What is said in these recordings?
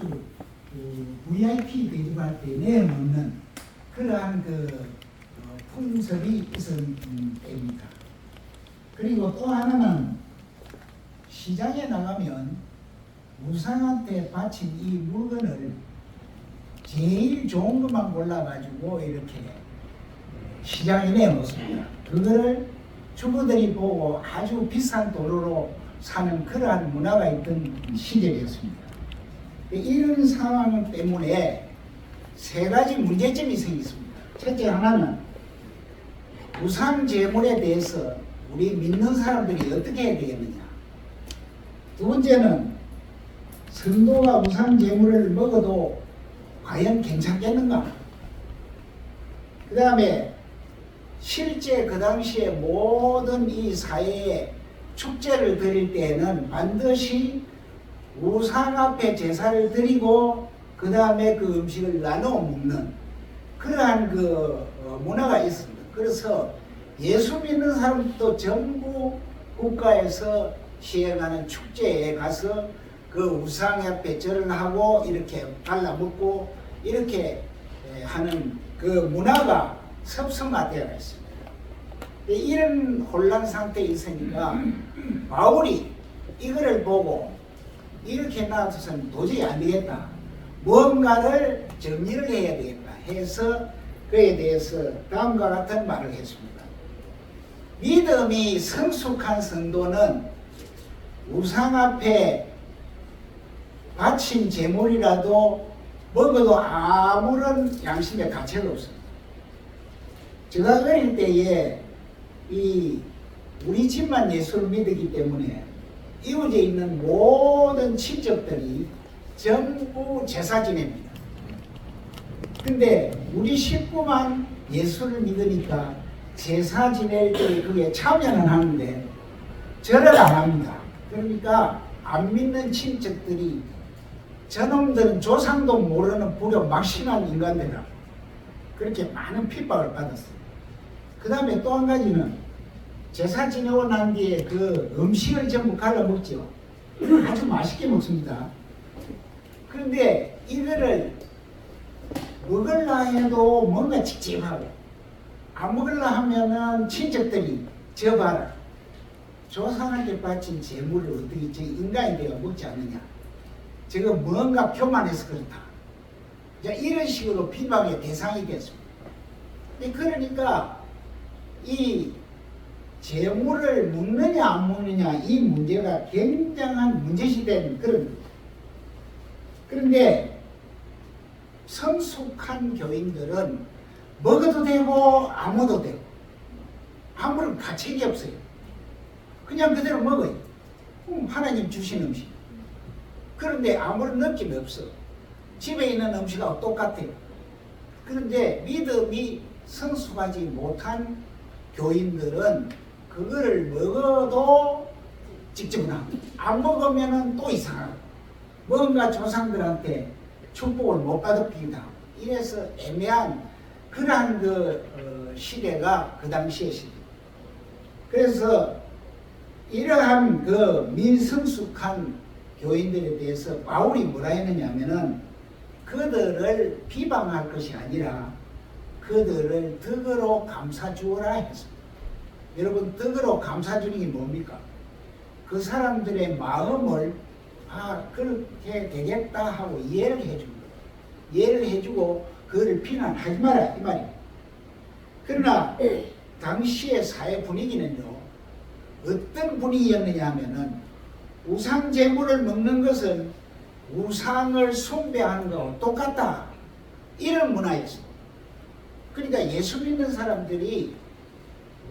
아주 VIP 대접할 때 내놓는 그러한 풍습이 있었던 때입니다. 그리고 또 하나는 시장에 나가면 우상한테 바친 이 물건을 제일 좋은 것만 골라가지고 이렇게 시장에 내놓습니다. 그거를 주부들이 보고 아주 비싼 도로로 사는 그러한 문화가 있던 시절이었습니다. 이런 상황 때문에 세 가지 문제점이 생겼습니다. 첫째 하나는 우상 제물에 대해서 우리 믿는 사람들이 어떻게 해야 되겠느냐. 두 번째는 성도가 우상 제물을 먹어도 과연 괜찮겠는가. 그 다음에 실제 그 당시에 모든 이 사회에 축제를 드릴 때에는 반드시 우상 앞에 제사를 드리고 그 다음에 그 음식을 나눠 먹는 그러한 문화가 있습니다. 그래서 예수 믿는 사람도 전부 국가에서 시행하는 축제에 가서 그 우상 앞에 절을 하고 이렇게 발라먹고 이렇게 하는 그 문화가 습성화되어 있습니다. 이런 혼란 상태에 있으니까 바울이 이거를 보고 이렇게 놔둬서는 도저히 안 되겠다. 무언가를 정리를 해야 되겠다 해서 그에 대해서 다음과 같은 말을 했습니다. 믿음이 성숙한 성도는 우상 앞에 바친 제물이라도 먹어도 아무런 양심의 가책이 없습니다. 제가 어릴 때에 우리 집만 예수를 믿었기 때문에 이웃에 있는 모든 친척들이 전부 제사 지냅니다. 근데 우리 식구만 예수를 믿으니까 제사 지낼 때 그게 참여는 하는데 절을 안 합니다. 그러니까 안 믿는 친척들이 저놈들은 조상도 모르는 불효 막신한 인간들이라 그렇게 많은 핍박을 받았어요. 그 다음에 또 한 가지는 제사 지내고 난 뒤에 그 음식을 전부 갈라 먹죠. 아주 맛있게 먹습니다. 그런데 이거를 먹으려 해도 뭔가 찝찝하고 안 먹으려 하면은 친척들이 저 봐라. 조상한테 바친 제물을 어떻게 저 인간이 되어 먹지 않느냐. 저거 뭔가 교만해서 그렇다. 이런 식으로 비방의 대상이 됐습니다. 그러니까 이 제물을 먹느냐 안 먹느냐 이 문제가 굉장한 문제시된 그런 겁니다. 그런데 성숙한 교인들은 먹어도 되고 안 먹어도 되고 아무런 가책이 없어요. 그냥 그대로 먹어요. 하나님 주신 음식. 그런데 아무런 느낌이 없어. 집에 있는 음식하고 똑같아요. 그런데 믿음이 성숙하지 못한 교인들은 그거를 먹어도 직접나 안 먹으면 또 이상하고 뭔가 조상들한테 축복을 못 받기도 하고 이래서 애매한 그러한 시대가 그 당시의 시대. 그래서 이러한 미성숙한 교인들에 대해서 바울이 뭐라 했느냐 하면은 그들을 비방할 것이 아니라 그들을 덕으로 감사주어라 했습니다. 여러분 덕으로 감사주는 게 뭡니까? 그 사람들의 마음을 그렇게 되겠다 하고 이해를 해주는 거예요. 이해를 해주고 그를 비난하지 마라 이 말이에요. 그러나 당시의 사회 분위기는요 어떤 분위기였느냐 하면은 우상 제물을 먹는 것은 우상을 숭배하는 거하고 똑같다 이런 문화였습니다. 그러니까 예수 믿는 사람들이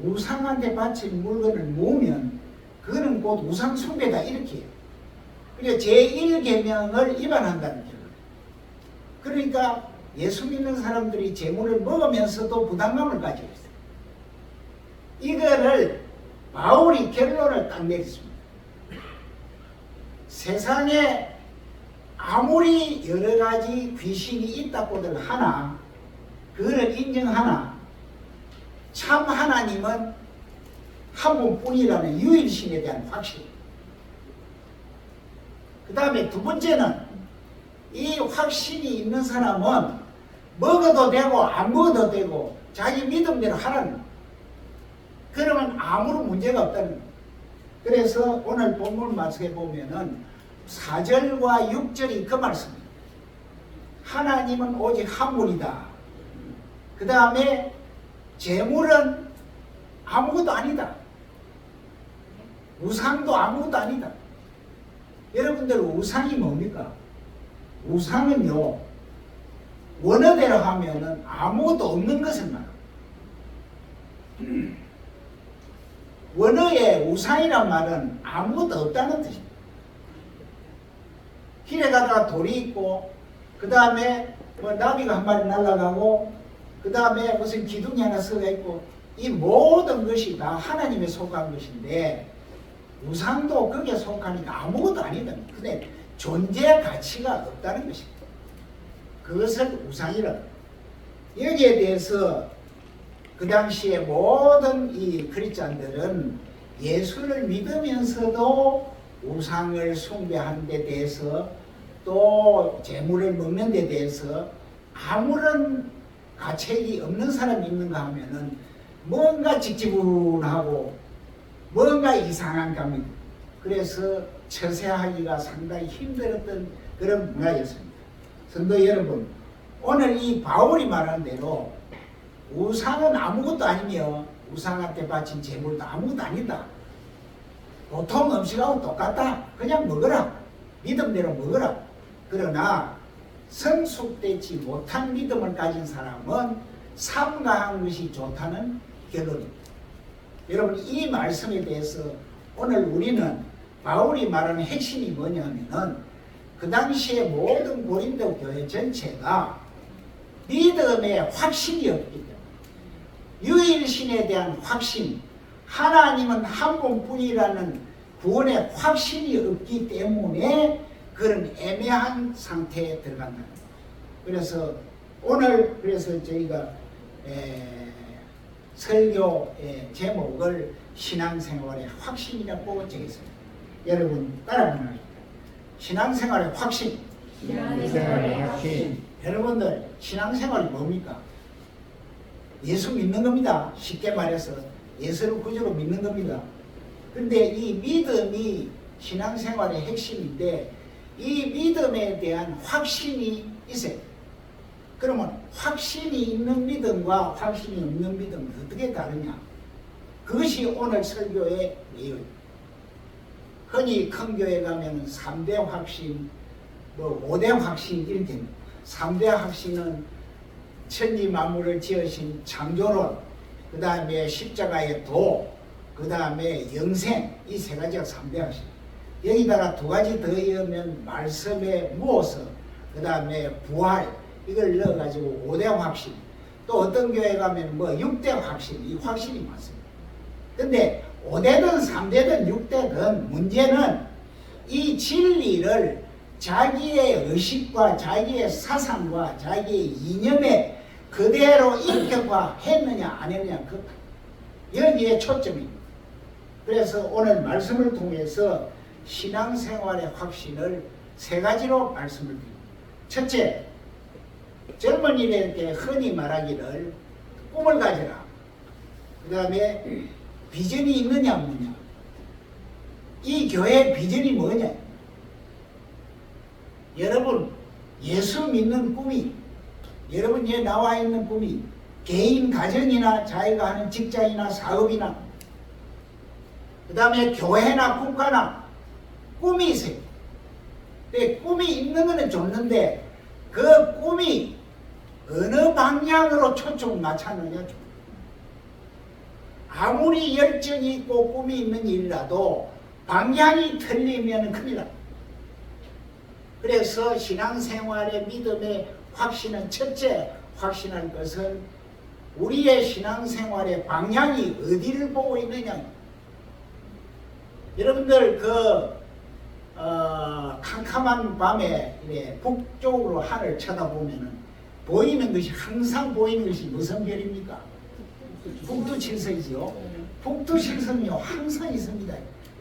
우상한테 바친 물건을 모으면 그거는 곧 우상 숭배다 이렇게 해요. 그러니까 제1계명을 위반한다는 거예요. 그러니까 예수 믿는 사람들이 제물을 먹으면서도 부담감을 가지고 있어요. 이거를 바울이 결론을 딱 내렸습니다. 세상에 아무리 여러 가지 귀신이 있다고들 하나 그거를 인정하나 참 하나님은 한 분뿐이라는 유일신에 대한 확신. 그 다음에 두 번째는 이 확신이 있는 사람은 먹어도 되고 안 먹어도 되고 자기 믿음대로 하라는 거예요. 그러면 아무런 문제가 없다는 거예요. 그래서 오늘 본문 말씀에 보면은 4절과 6절이 그 말씀입니다. 하나님은 오직 한 분이다. 그 다음에 재물은 아무것도 아니다. 우상도 아무것도 아니다. 여러분들 우상이 뭡니까? 우상은요, 원어대로 하면은 아무것도 없는 것을 말합니다. 원어의 우상이란 말은 아무것도 없다는 뜻입니다. 길에 가다가 돌이 있고, 그 다음에 뭐 나비가 한 마리 날아가고, 그 다음에 무슨 기둥이 하나 서가 있고, 이 모든 것이 다 하나님에 속한 것인데, 우상도 거기에 속하니까 아무것도 아니다. 근데 존재 가치가 없다는 것입니다. 그것을 우상이라고. 여기에 대해서 그 당시에 모든 이 크리스찬들은 예수를 믿으면서도 우상을 숭배하는 데 대해서 또 재물을 먹는 데 대해서 아무런 가책이 없는 사람이 있는가 하면은 뭔가 직지분하고 뭔가 이상한 감이. 그래서 처세하기가 상당히 힘들었던 그런 문화였습니다. 성도 여러분, 오늘 이 바울이 말하는 대로 우상은 아무것도 아니며 우상한테 바친 재물도 아무것도 아니다. 보통 음식하고 똑같다. 그냥 먹어라. 믿음대로 먹어라. 그러나 성숙되지 못한 믿음을 가진 사람은 삼가한 것이 좋다는 결론입니다. 여러분, 이 말씀에 대해서 오늘 우리는 바울이 말하는 핵심이 뭐냐면은 그 당시에 모든 고린도 교회 전체가 믿음의 확신이 없기 때문에, 유일신에 대한 확신, 하나님은 한 분뿐이라는 구원의 확신이 없기 때문에 그런 애매한 상태에 들어간다. 그래서 오늘 저희가 설교의 제목을 신앙생활의 확신이라고 정했습니다. 여러분 따라합니다. 신앙생활의 확신. 신앙생활의 확신. 여러분들 신앙생활이 뭡니까? 예수 믿는 겁니다. 쉽게 말해서 예수를 구주로 믿는 겁니다. 근데 이 믿음이 신앙생활의 핵심인데 이 믿음에 대한 확신이 있어요. 그러면 확신이 있는 믿음과 확신이 없는 믿음은 어떻게 다르냐? 그것이 오늘 설교의 내용입니다. 흔히 큰 교회 가면 3대 확신, 5대 확신 이렇게 됩니다. 3대 확신은 천지 만물을 지으신 창조론, 그 다음에 십자가의 도, 그 다음에 영생, 이 세 가지가 3대 확신. 여기다가 2가지 더 넣으면 말씀에 무어서, 그 다음에 부활, 이걸 넣어가지고 5대 확신. 또 어떤 교회 가면 6대 확신, 이 확신이 많습니다. 근데 5대든 3대든 6대든 문제는 이 진리를 자기의 의식과 자기의 사상과 자기의 이념에 그대로 인격화했느냐 안 했느냐, 여기에 초점입니다. 그래서 오늘 말씀을 통해서 신앙생활의 확신을 3가지로 말씀을 드립니다. 첫째, 젊은이들에게 흔히 말하기를 꿈을 가져라. 그 다음에 비전이 있느냐 없느냐. 이 교회의 비전이 뭐냐. 여러분 예수 믿는 꿈이, 여러분이 나와 있는 꿈이 개인 가정이나 자기가 하는 직장이나 사업이나 그 다음에 교회나 국가나 꿈이 있어요. 근데 꿈이 있는 거는 좋는데 그 꿈이 어느 방향으로 초점을 맞췄느냐. 아무리 열정이 있고 꿈이 있는 일이라도 방향이 틀리면 큰일 납니다. 그래서 신앙생활의 믿음의 확신은, 첫째 확신할 것은 우리의 신앙생활의 방향이 어디를 보고 있느냐. 여러분들 캄캄한 밤에 북쪽으로 하늘 쳐다보면은 보이는 것이, 항상 보이는 것이 무슨 별입니까? 북두칠성이죠. 북두칠성이요 항상 있습니다.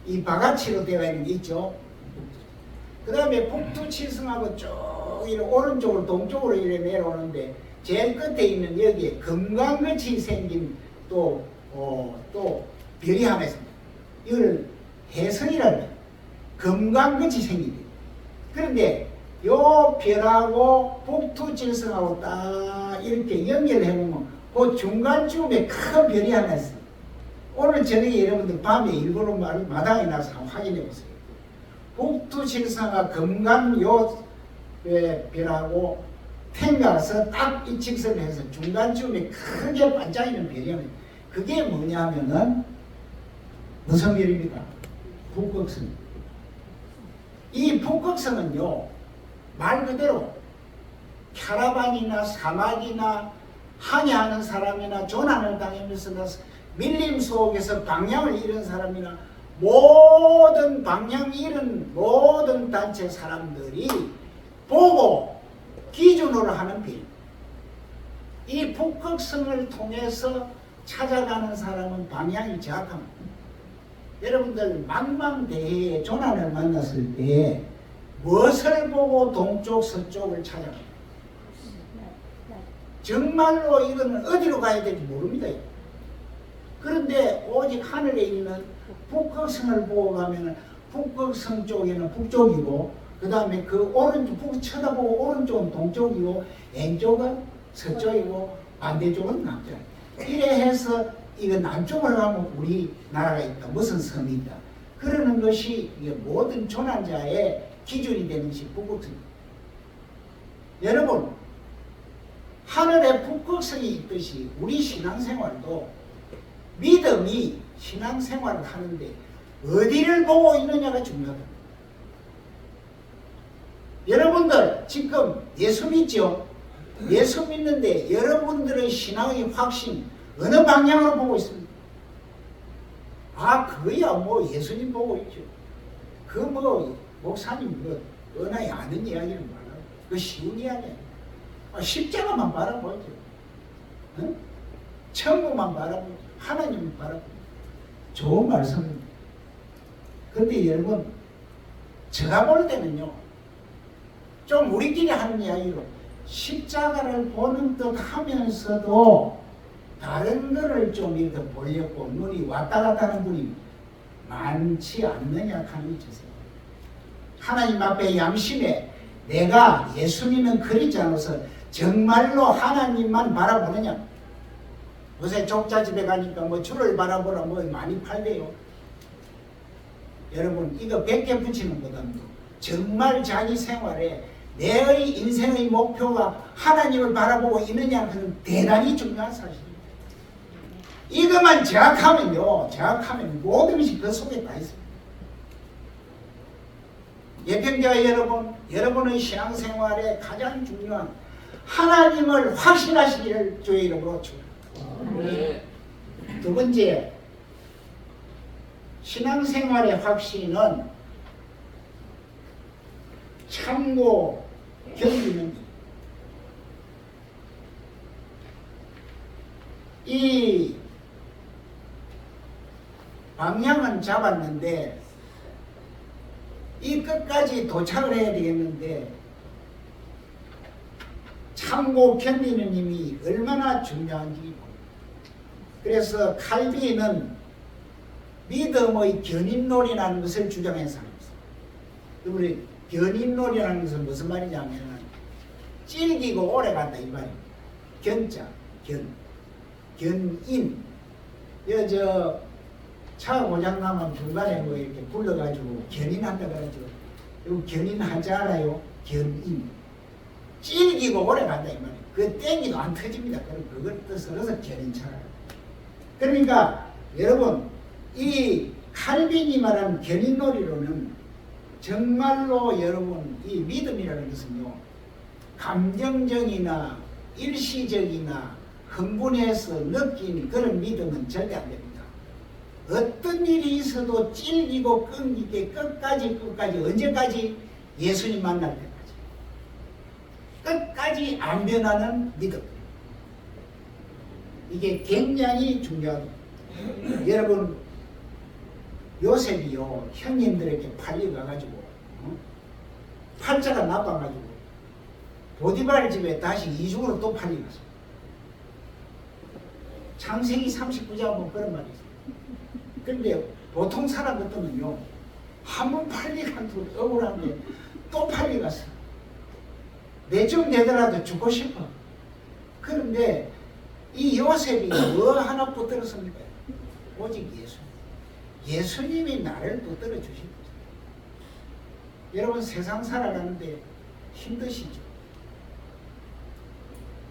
이 바가치로 되어 있는 게 있죠. 그 다음에 북두칠성하고 쭉 쭉 이렇게 오른쪽으로 동쪽으로 이렇게 내려오는데 제일 끝에 있는 여기에 금강같이 생긴 또 별이 하나 있습니다. 이걸 해성이라고 해요. 금강같이 생긴 별. 그런데 요 별하고 북두칠성하고 딱 이렇게 연결해보면 그 중간쯤에 큰 별이 하나 있어요. 오늘 저녁에 여러분들 밤에 일부러 마당에 나서 한번 확인해 보세요. 북두칠성과 금강 요 별하고 탱가서 딱 이 직선을 해서 중간쯤에 크게 반짝이는 별이 하나 있어요. 그게 뭐냐 하면은 무슨 별입니까? 북극성. 이 북극성은요, 말 그대로 캐러반이나 사막이나 항해하는 사람이나 조난을 당하면서 밀림 속에서 방향을 잃은 사람이나 모든 방향 잃은 모든 단체 사람들이 보고 기준으로 하는 별. 이 북극성을 통해서 찾아가는 사람은 방향이 정확합니다. 여러분들 망망대해에 조난을 만났을 때 무엇을 보고 동쪽 서쪽을 찾아갑니까? 정말로 이거는 어디로 가야 될지 모릅니다. 그런데 오직 하늘에 있는 북극성을 보고 가면 북극성 쪽에는 북쪽이고 그 다음에 그 오른쪽 쳐다보고 오른쪽은 동쪽이고 왼쪽은 서쪽이고 반대쪽은 남쪽이고 이래 해서 이거 남쪽을 가면 우리나라가 있다. 무슨 섬이 있다. 그러는 것이 이게 모든 조난자의 기준이 되는 것이 북극성입니다. 여러분, 하늘에 북극성이 있듯이 우리 신앙생활도 믿음이 신앙생활을 하는데 어디를 보고 있느냐가 중요하다. 여러분들 지금 예수 믿죠? 예수 믿는데 여러분들의 신앙의 확신 어느 방향으로 보고 있습니까? 아, 그거야 뭐 예수님 보고 있죠. 그 뭐 목사님 뭐 은하에 아는 이야기는 말아요. 그 쉬운 이야기야. 십자가만 바라보죠. 응? 천국만 바라보죠. 하나님만 바라보죠. 좋은 말씀입니다. 근데 여러분, 제가 볼 때는요, 좀 우리끼리 하는 이야기로 십자가를 보는 듯 하면서도 다른 거를 좀 이렇게 보려고 눈이 왔다 갔다 하는 분이 많지 않느냐 하는 것이죠. 하나님 앞에 양심에 내가 예수 믿는 그리스도로서 정말로 하나님만 바라보느냐. 요새 족자집에 가니까 뭐 주를 바라보라 뭐 많이 팔대요. 여러분, 이거 100개 붙이는 것보다도 정말 자기 생활에 내의 인생의 목표가 하나님을 바라보고 있느냐는 대단히 중요한 사실입니다. 이것만 정확하면 모든 것이 그 속에 다 있습니다. 예평자 여러분, 여러분의 신앙생활에 가장 중요한 하나님을 확신하시기를 주의 이름으로 축원합니다. 두 번째, 신앙생활의 확신은 참고 견디는 것. 이 방향은 잡았는데 이 끝까지 도착을 해야 되겠는데 참고 견디는 힘이 얼마나 중요한지. 그래서 칼빈은 믿음의 견인론이라는 것을 주장한 사람입니다. 우리 견인론이라는 것은 무슨 말이냐면 질기고 오래 간다 이 말입니다. 견자, 견인. 차 고장나면 중간에 뭐 이렇게 불러가지고 견인한다 그러죠. 이거 견인하지 않아요? 견인. 질기고 오래 간다 이 말이에요. 그 땡기도 안 터집니다. 그럼 그걸 뜻으로서 견인차라. 그러니까 여러분, 이 칼빈이 말하는 견인놀이로는 정말로 여러분 이 믿음이라는 것은요, 감정적이나 일시적이나 흥분해서 느낀 그런 믿음은 절대 안 됩니다. 어떤 일이 있어도 찔기고 끊기게 끝까지 언제까지? 예수님 만날 때까지 끝까지 안 변하는 믿음. 이게 굉장히 중요합니다. 여러분, 요셉이요 형님들에게 팔려가가지고 팔자가 나빠가지고 보디발 집에 다시 이중으로 또 팔려갔어. 창세기 39장 보면 그런 말이 있어요. 그런데 보통 사람 같으면요, 한 번 팔려간도 억울한데 또 팔려갔어. 내중 되더라도 죽고 싶어. 그런데 이 요셉이 뭐 하나 붙들었습니까? 오직 예수. 예수님이 나를 붙들어 주신 거죠. 여러분, 세상 살아가는데 힘드시죠?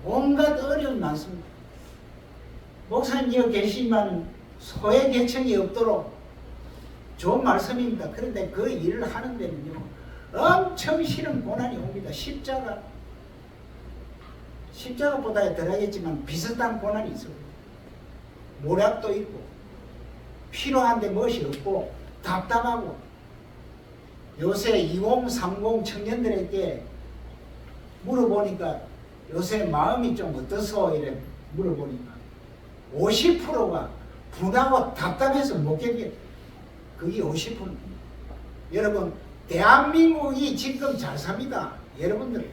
온갖 어려움 많습니다. 목사님 여기 계시지만 소외 계층이 없도록 좋은 말씀입니다. 그런데 그 일을 하는 데는요, 엄청 싫은 고난이 옵니다. 십자가보다 덜하겠지만 비슷한 고난이 있어요. 모략도 있고 필요한데 무엇이 없고 답답하고. 요새 2030 청년들에게 물어보니까 요새 마음이 좀 어떠소? 이래 물어보니까 50%가 분하고 답답해서 못 견뎌. 그게 50%. 여러분, 대한민국이 지금 잘 삽니다. 여러분들,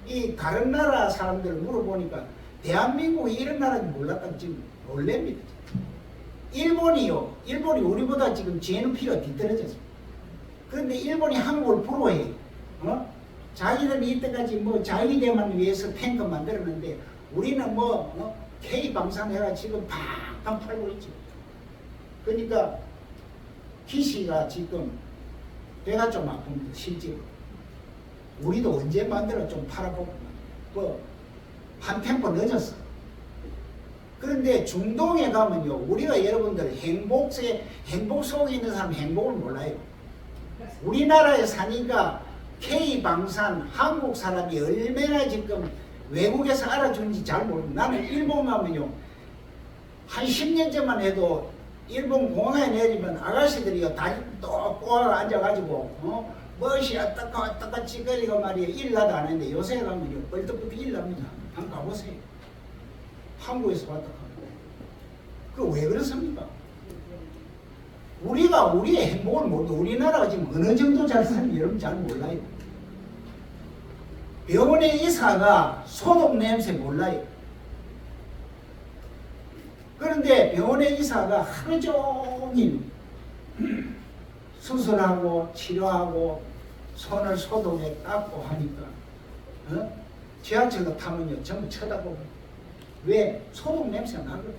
이 다른 나라 사람들 물어보니까 대한민국이 이런 나라인지 몰랐다면 지금 놀랍니다. 일본이 우리보다 지금 GNP가 뒤떨어졌습니다. 그런데 일본이 한국을 부러워해요. 자기들이 이때까지 뭐 자위대만 위해서 탱크 만들었는데 우리는 K방산 해가 지금 팡팡 팔고 있죠. 그러니까 기시가 지금 배가 좀 아픕니다. 실제로. 우리도 언제 만들어 좀 팔아보고 한 템포 늦었어. 그런데 중동에 가면요, 우리가 여러분들 행복 속에 있는 사람 행복을 몰라요. 우리나라에 사니까 K방산 한국 사람이 얼마나 지금 외국에서 알아주는지 잘 모르고. 나는 일본 가면요, 한 10년 전만 해도 일본 공항에 내리면 아가씨들이요 다리 또 꼬아 앉아가지고 멋이 어떡하 찌그리고 말이에요. 일 나도 안 했는데 요새 가면요 벌떡부터 일 납니다. 한번 가보세요. 한국에서 왔다 가면. 그 왜 그렇습니까? 우리가 우리의 행복을 모르고 우리나라가 지금 어느 정도 잘 사는지 여러분 잘 몰라요. 병원에 의사가 소독 냄새 몰라요. 그런데 병원의 의사가 하루 종일 수술하고 치료하고 손을 소독에 닦고 하니까 지하철도 타면요 전부 쳐다보고. 왜? 소독 냄새가 나거든.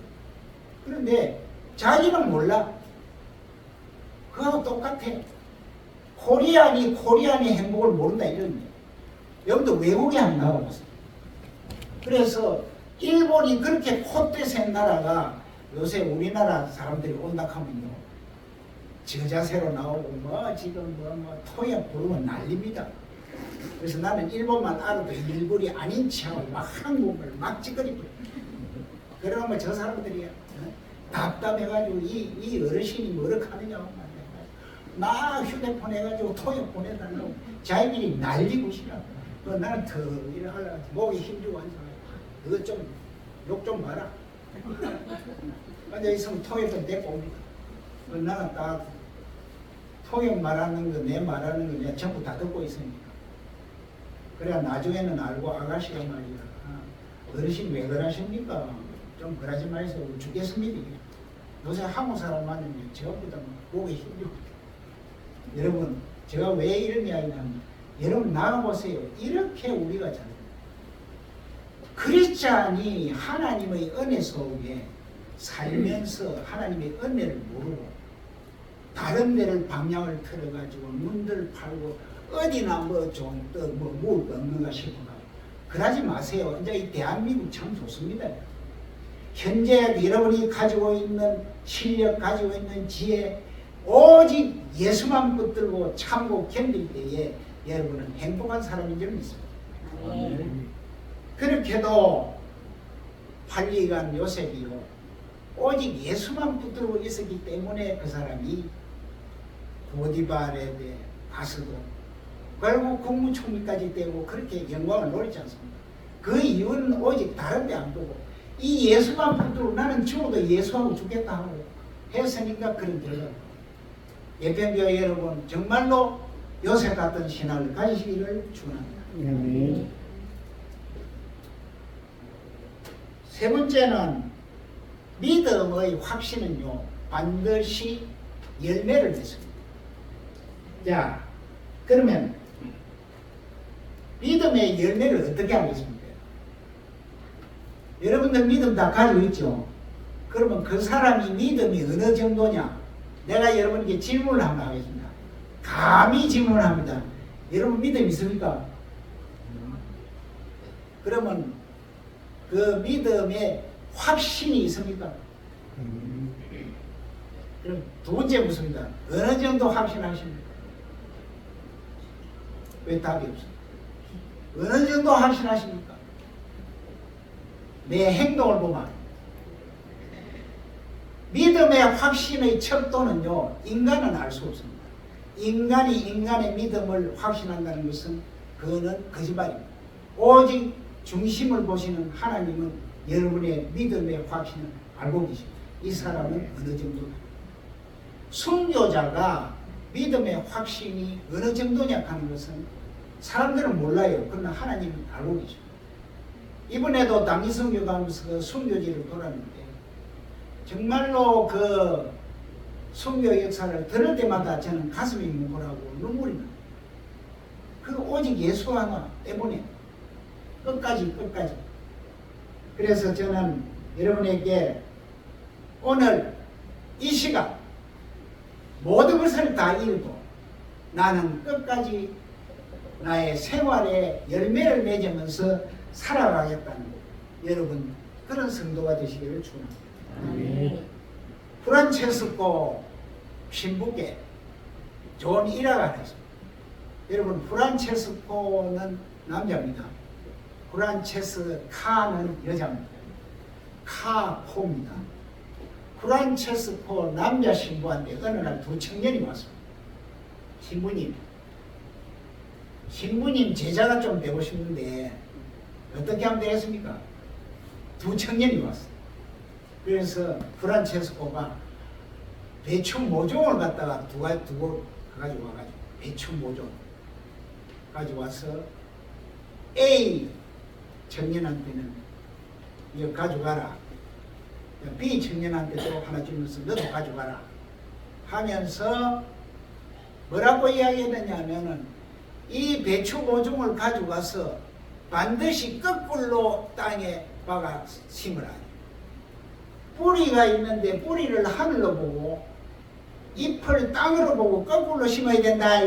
그런데 자기는 몰라. 그거하고 똑같아. 코리안이 행복을 모른다 이런 거예요. 여러분도 외국에 한번 나가보세요. 그래서 일본이 그렇게 콧대 센 나라가 요새 우리나라 사람들이 온다 하면요, 저자세로 나오고 지금 토양 부르면 난립니다. 그래서 나는 일본만 알아도 일본이 아닌 척하고 막 한국을 막 찌그리고. 그러면 저 사람들이 답답해가지고 이 어르신이 뭐를 하느냐고 막 휴대폰 해가지고 토양 보내달라고 자기들이 난리고 싶어. 나는 더 일하려고 목이 힘주고 앉아. 그거 좀 욕 좀 봐라. 앉아있으면 통역은 데리고 옵니다. 나는 딱 통역 말하는 거, 내 말하는 거 내가 전부 다 듣고 있으니까. 그래야 나중에는 알고 아가씨가 말이야. 어르신 왜 그러십니까? 좀 그러지 마세요. 죽겠습니다. 요새 한국 사람 만나면 전부 다 목이 힘주고. 여러분, 제가 왜 이런 이야기를 하냐. 여러분 나가보세요. 이렇게 우리가 잘 크리스찬이 하나님의 은혜 속에 살면서 하나님의 은혜를 모르고 다른 데를 방향을 틀어가지고 눈들 팔고 어디나 좀 먹을 거 없는가 싶어가 그러지 마세요. 이제 이 대한민국 참 좋습니다. 현재 여러분이 가지고 있는 실력, 가지고 있는 지혜, 오직 예수만 붙들고 참고 견딜 때에 여러분은 행복한 사람인 줄 믿습니다. 그렇게도 팔리간 요셉이요, 오직 예수만 붙들고 있었기 때문에 그 사람이 보디발에 가서도 결국 국무총리까지 되고 그렇게 영광을 노리지 않습니다. 그 이유는 오직 다른 데 안 보고 이 예수만 붙들고 나는 죽어도 예수하고 죽겠다 하고 했으니까 그런 결과가. 예편교회 여러분, 정말로 요셉 같은 신앙을 가지시기를 축원합니다. 아멘. 세 번째는 믿음의 확신은요 반드시 열매를 맺습니다. 자, 그러면 믿음의 열매를 어떻게 하겠습니까? 여러분들 믿음 다 가지고 있죠? 그러면 그 사람이 믿음이 어느 정도냐? 내가 여러분에게 질문을 한번 하겠습니다. 감히 질문을 합니다. 여러분 믿음 있습니까? 그러면 그 믿음에 확신이 있습니까? 그럼 두 번째 묻습니다. 어느 정도 확신하십니까? 왜 답이 없습니까? 어느 정도 확신하십니까? 내 행동을 보면 믿음의 확신의 척도는요 인간은 알 수 없습니다. 인간이 인간의 믿음을 확신한다는 것은 그거는 거짓말입니다. 오직 중심을 보시는 하나님은 여러분의 믿음의 확신을 알고 계십니다. 이 사람은 어느 정도다. 순교자가 믿음의 확신이 어느 정도냐 하는 것은 사람들은 몰라요. 그러나 하나님은 알고 계십니다. 이번에도 단기 선교 가면서 그 순교지를 돌았는데 정말로 그 순교 역사를 들을 때마다 저는 가슴이 뭉클하고 눈물이 나요. 그 오직 예수 하나 때문에 끝까지. 그래서 저는 여러분에게 오늘 이 시간 모든 것을 다 잃고 나는 끝까지 나의 생활에 열매를 맺으면서 살아가겠다는 여러분 그런 성도가 되시기를 축원합니다. 아멘. 프란체스코 신부께 좋은 일화가 하나 있습니다. 여러분 프란체스코는 남자입니다. 프란체스카는 여자입니다. 카포입니다. 프란체스코 남자 신부한테 어느 날 두 청년이 왔습니다. 신부님 제자가 좀 되고 싶은데 어떻게 하면 되겠습니까? 두 청년이 왔어요. 그래서 프란체스코가 배추 모종을 갖다가 두고 가지고 와가지고 배추 모종 가지고 와서 A 청년한테는 이거 가져가라. B 청년한테도 하나 주면서 너도 가져가라 하면서 뭐라고 이야기했느냐 하면은 이 배추 모종을 가져가서 반드시 거꾸로 땅에 박아 심으라. 뿌리가 있는데 뿌리를 하늘로 보고 잎을 땅으로 보고 거꾸로 심어야 된다.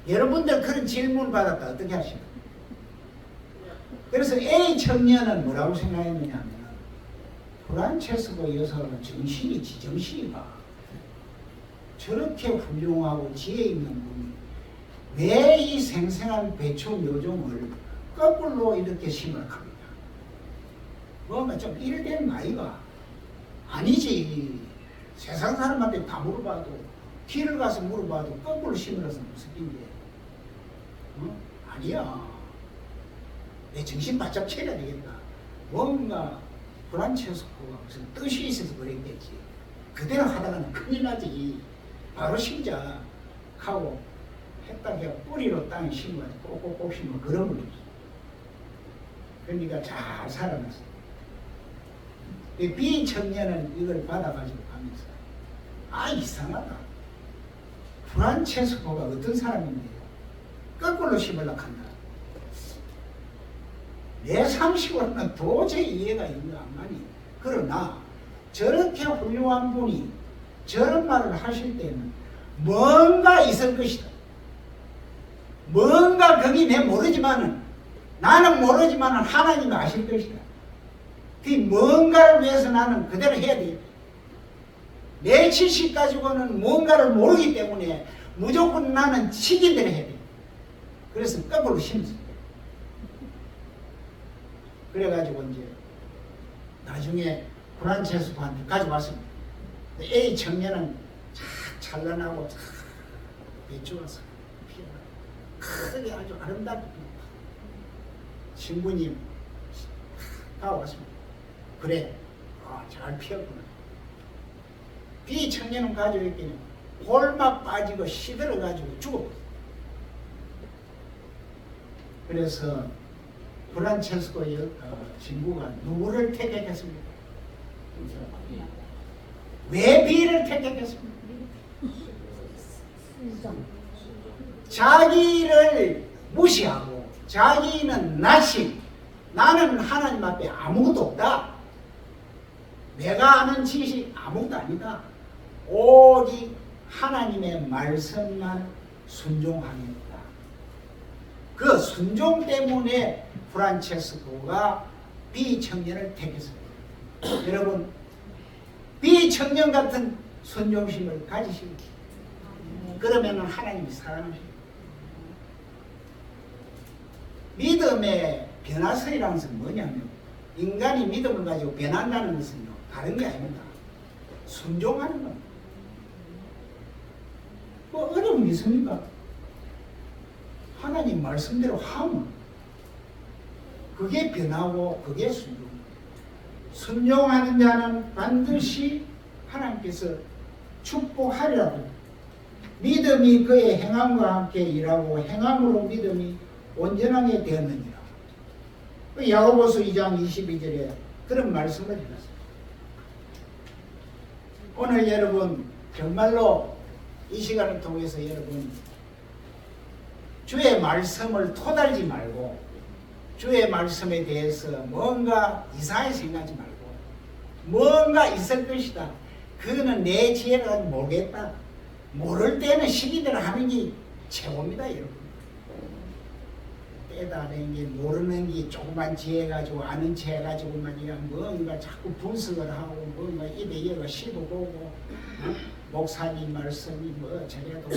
여러분들 그런 질문 받았다 어떻게 하십니까? 그래서 A 청년은 뭐라고 생각했느냐 하면 프란체스코 여사는 정신이 지정신이다. 저렇게 훌륭하고 지혜 있는 분이 왜 이 생생한 배추 묘종을 거꾸로 이렇게 심으라 합니다. 뭔가 좀 일된 나이가 아니지. 세상 사람한테 다 물어봐도 길을 가서 물어봐도 거꾸로 심으라서 무슨 게 아니야. 내 정신 바짝 차려야 되겠다. 뭔가 프란체스코가 무슨 뜻이 있어서 그랬겠지. 그대로 하다가는 큰일 나지. 바로 심자 하고 했다가 뿌리로 땅에 심어가지고 꼭꼭꼭 심어 그런 거였어. 그러니까 잘 살아났어. B 청년은 이걸 받아가지고 가면서 이상하다. 프란체스코가 어떤 사람인데요. 거꾸로 심으려고 한다. 내 상식으로는 도저히 이해가 있는 안 가니. 그러나 저렇게 훌륭한 분이 저런 말을 하실 때는 뭔가 있을 것이다. 뭔가 거기 내 모르지만은 나는 모르지만은 하나님이 아실 것이다. 그 뭔가를 위해서 나는 그대로 해야 돼. 내 지식 가지고는 뭔가를 모르기 때문에 무조건 나는 시킨 대로 해야 돼. 그래서 거꾸로 심었어. 그래가지고 이제 나중에 프란체스코한테 가져왔습니다. A 청년은 찬란하고 배추가서 크게 아주 아름답게 신부님 다 왔습니다. 그래, 잘 피었구나. B 청년은 가지고 있기는 골막 빠지고 시들어가지고 죽어버렸어. 그래서 프란체스코 신부가 누구를 택했습니까? 왜 B를 택했습니까? 자기를 무시하고 자기는 나심, 나는 하나님 앞에 아무것도 없다. 내가 아는 지식 아무것도 아니다. 오직 하나님의 말씀만 순종하겠다. 그 순종 때문에 프란체스코가 비청년을 택했습니다. 여러분, 비청년 같은 순종심을 가지시고 그러면 하나님이 사랑하십니다. 믿음의 변화설이라는 것은 뭐냐면 인간이 믿음을 가지고 변한다는 것은요 다른 게 아닙니다. 순종하는 겁니다. 뭐 어려움이 있습니까? 하나님 말씀대로 하면 그게 변하고 그게 순종. 순종하는 자는 반드시 하나님께서 축복하리라고. 믿음이 그의 행함과 함께 일하고 행함으로 믿음이 온전하게 되었느니라. 야고보서 2장 22절에 그런 말씀을 해놨습니다. 오늘 여러분 정말로 이 시간을 통해서 여러분 주의 말씀을 토달지 말고 주의 말씀에 대해서 뭔가 이상하게 생각하지 말고 뭔가 있을 것이다. 그거는 내 지혜가 모르겠다. 모를 때는 시기대로 하는 게 최고입니다, 여러분. 깨달은 게 모르는 게 조그만 지혜 가지고 아는 지혜 가지고만 그냥 뭔가 자꾸 분석을 하고 뭔가 이래저래 시도 보고 목사님 말씀이 뭐 저래도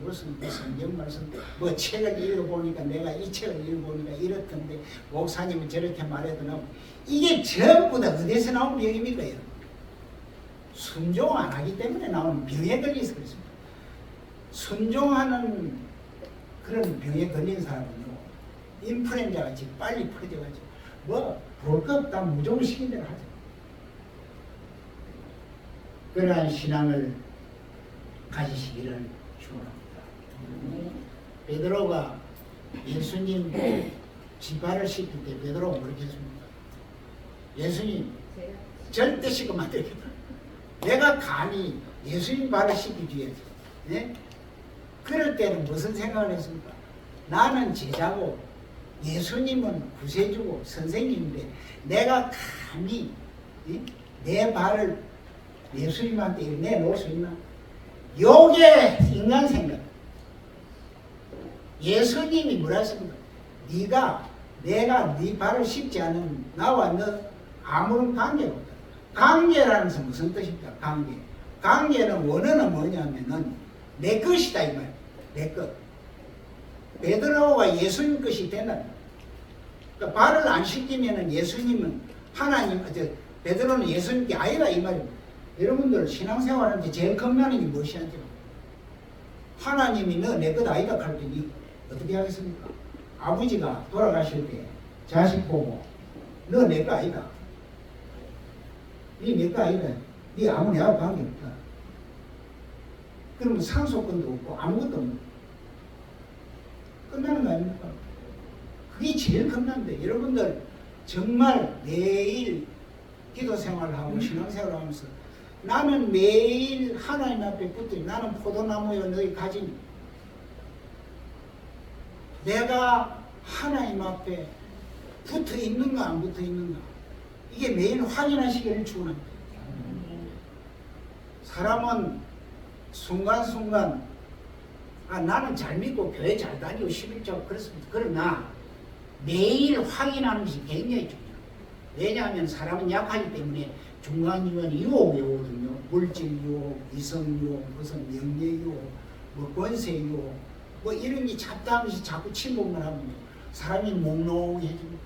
무슨 성경 말씀 뭐 책을 읽어보니까 내가 이 책을 읽어보니까 이렇던데 목사님은 저렇게 말해도 이게 전부 다 어디서 나온 병입니까? 순종 안 하기 때문에 나오는 병에 걸려서 그렇습니다. 순종하는 그런 병에 걸린 사람은요 인플루엔자 같이 빨리 퍼져가지고 뭐 볼 거 없다 무조건 시킨 대로 하죠. 그러한 신앙을 가지시기를 축원합니다. 베드로가 예수님 지발을 씻길 때 베드로가 그렇게 했습니다. 예수님 절대 씻으면 안 되겠다. 내가 감히 예수님 발을 씻기기 위해서 네? 그럴 때는 무슨 생각을 했습니까? 나는 제자고 예수님은 구세주고 선생님인데 내가 감히 내 발을 예수님한테 내놓을 수 있나? 요게 인간 생각. 예수님이 뭐라 했습니까? 내가 네 발을 씻지 않은 나와 너 아무런 관계가 없다. 관계라는 것은 무슨 뜻입니까? 관계는 원어는 뭐냐면은 내 것이다 이 말. 내 것. 베드로가 예수님 것이 된다. 그러니까 발을 안 씻기면은 예수님은 하나님, 베드로는 예수님께 아니라 이 말입니다. 여러분들 신앙생활하는데 제일 겁나는 게 무엇이한테요? 하나님이 너 내 것 아니다 할 때니 어떻게 하겠습니까? 아버지가 돌아가실 때 자식 보고 너 내 거 아니다. 네 내 거 아니다. 네 아무리하고 관계없다. 그러면 상속권도 없고 아무것도 없는 끝나는 거 아닙니까? 그게 제일 겁난데 여러분들 정말 매일 기도 생활하고 신앙생활을 하면서 나는 매일 하나님 앞에 붙어 나는 포도나무여 너희 가진 내가 하나님 앞에 붙어 있는가 안 붙어 있는가 이게 매일 확인하시기를 축원합니다. 사람은 순간순간 나는 잘 믿고 교회 잘 다니고 11조 그렇습니다. 그러나 매일 확인하는 것이 굉장히 중요해요. 왜냐하면 사람은 약하기 때문에 중간중간 유혹이 오거든요. 물질 유혹, 이성 유혹, 무슨 명예 유혹, 뭐 권세 유혹, 뭐 이런 게 잡다하면서 자꾸 침묵만 하면요. 사람이 몽롱해집니다.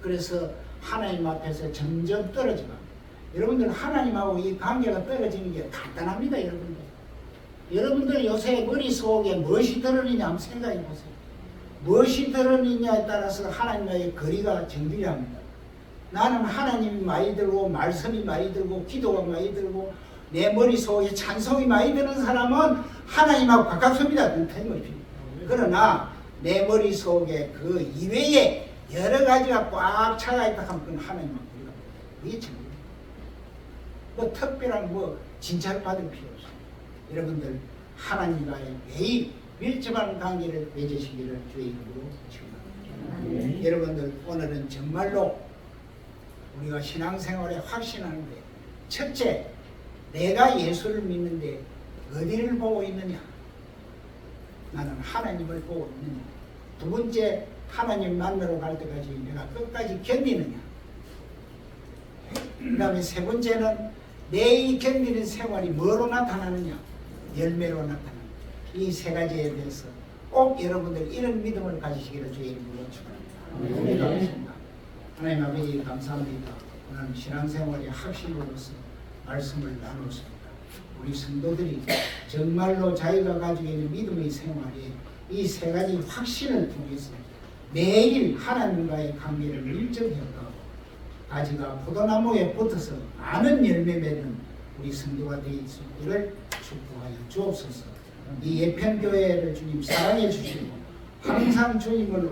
그래서 하나님 앞에서 점점 떨어져가. 여러분들 하나님하고 이 관계가 떨어지는 게 간단합니다, 여러분들. 여러분들 요새 머릿속에 무엇이 들어있냐 한번 생각해 보세요. 무엇이 들어있냐에 따라서 하나님과의 거리가 정밀합니다. 나는 하나님이 많이 들고 말씀이 많이 들고 기도가 많이 들고 내 머릿속에 찬송이 많이 드는 사람은 하나님하고 가깝습니다. 그러나 내 머릿속에 그 이외에 여러 가지가 꽉 차가 있다 하면 그건 하나님만 우리가 그게 전부. 뭐 특별한 뭐 진찰 받을 필요 없어요. 여러분들 하나님과의 매일 밀접한 관계를 맺으시기를 주의 이름으로 축원합니다. 여러분들 오늘은 정말로 우리가 신앙생활에 확신하는데 첫째, 내가 예수를 믿는데 어디를 보고 있느냐? 나는 하나님을 보고 있느냐? 두 번째, 하나님 만나러 갈 때까지 내가 끝까지 견디느냐? 그 다음에 세 번째는 내 이 견디는 생활이 뭐로 나타나느냐? 열매로 나타나느냐? 이 세 가지에 대해서 꼭 여러분들 이런 믿음을 가지시기를 주의 이름으로 축원합니다. 기도하겠습니다. 하나님 아버지 감사합니다. 오늘 신앙생활의 확신으로서 말씀을 나눴습니다. 우리 성도들이 정말로 자기가 가지고 있는 믿음의 생활에 이 세 가지 확신을 통해서 매일 하나님과의 관계를 밀접히 하고 가지가 포도나무에 붙어서 많은 열매 맺는 우리 성도가 되어 있기를 축복하여 주옵소서. 이 예편교회를 주님 사랑해 주시고 항상 주님을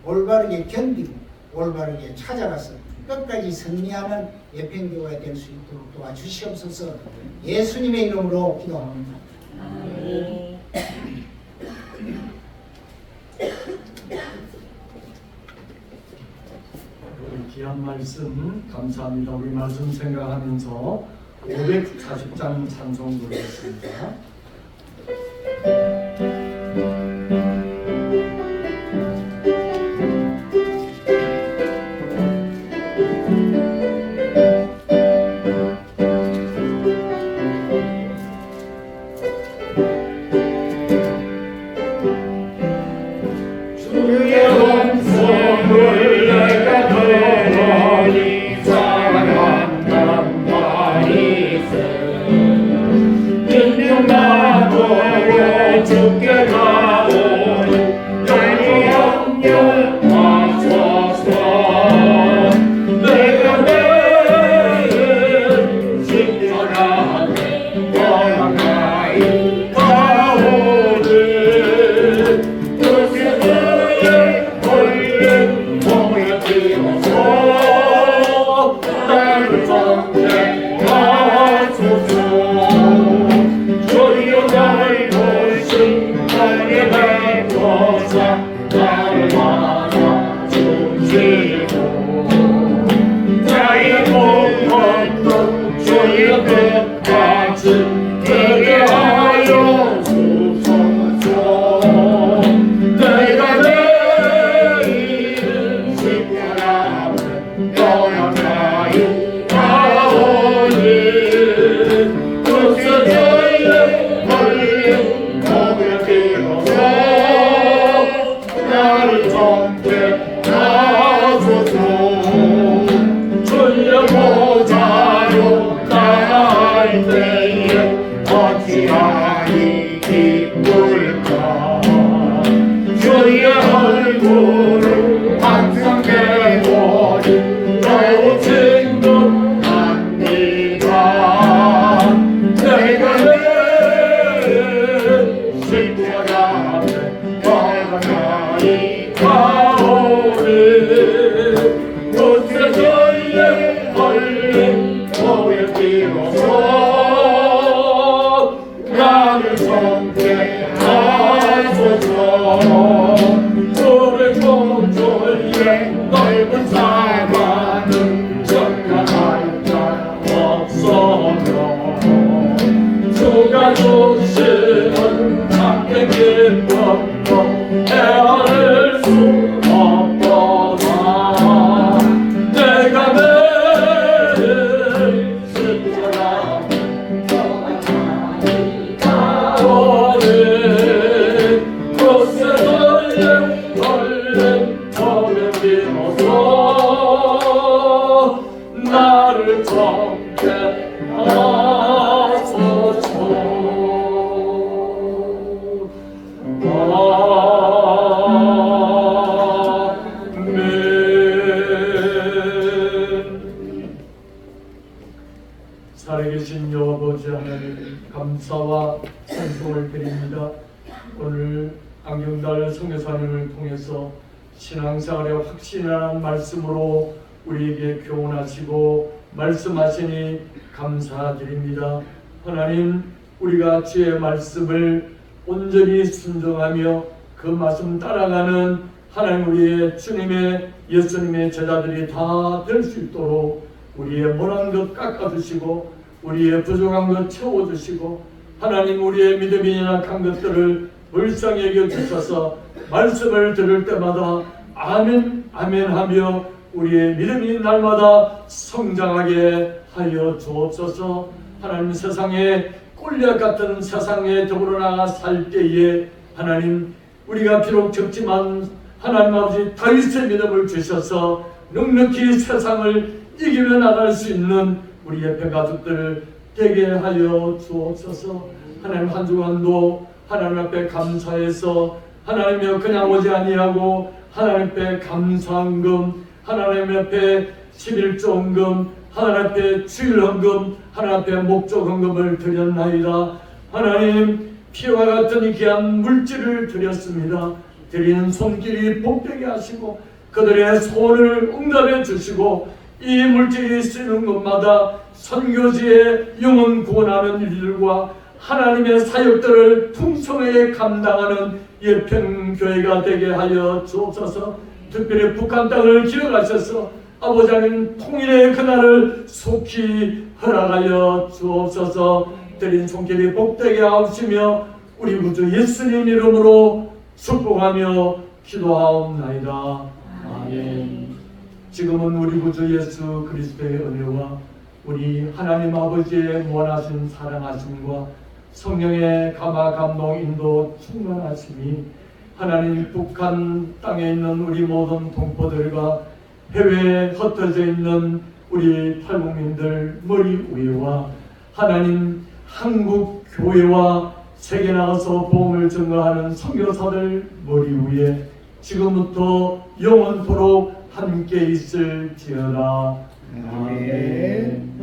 올바르게 견디고 올바르게 찾아가서 끝까지 승리하는 예편교회가 될 수 있도록 도와주시옵소서. 예수님의 이름으로 기도합니다. 아멘. 우리 귀한 말씀 감사합니다. 우리 말씀 생각하면서 540장 찬송 부르겠습니다. 아 안경달 선교사님을 통해서 신앙생활의 확신이라는 말씀으로 우리에게 교훈하시고 말씀하시니 감사드립니다. 하나님, 우리가 주의 말씀을 온전히 순종하며 그 말씀 따라가는 하나님 우리의 주님의 예수님의 제자들이 다 될 수 있도록 우리의 못난 것 깎아주시고 우리의 부족한 것 채워주시고 하나님 우리의 믿음이 약한 것들을 불쌍히 여겨주셔서 말씀을 들을 때마다 아멘 아멘 하며 우리의 믿음이 날마다 성장하게 하여 주옵소서. 하나님, 세상에 꼴려 같은 세상에 더불어 나가 살 때에 하나님 우리가 비록 적지만 하나님 아버지 다윗의 믿음을 주셔서 넉넉히 세상을 이기며 나갈 수 있는 우리 옆에 가족들 되게 하여 주옵소서. 하나님, 한 주간도 하나님 앞에 감사해서 하나님여 그냥 오지 아니하고 하나님 앞에 감사헌금, 하나님 앞에 11조헌금, 하나님 앞에 주일헌금, 하나님 앞에 목적헌금을 드렸나이다. 하나님, 피와 같은 이 귀한 물질을 드렸습니다. 드리는 손길이 복되게 하시고 그들의 소원을 응답해 주시고 이 물질이 쓰는 곳마다 선교지의 영혼 구원하는 일들과 하나님의 사역들을 풍성하게 감당하는 예편교회가 되게 하여 주옵소서. 특별히 북한 땅을 기억하셔서 아버지 하나님 통일의 그날을 속히 허락하여 주옵소서. 드린 손길이 복되게 하옵시며 우리 구주 예수님 이름으로 축복하며 기도하옵나이다. 아멘. 지금은 우리 구주 예수 그리스도의 은혜와 우리 하나님 아버지의 무한하신 사랑하심과 성령의 감화 감동 인도 충만하심이 하나님 북한 땅에 있는 우리 모든 동포들과 해외에 흩어져 있는 우리 탈북민들 머리 위와 하나님 한국 교회와 세계 나가서 복음을 증거하는 선교사들 머리 위에 지금부터 영원토록 함께 있을지어다. 아멘.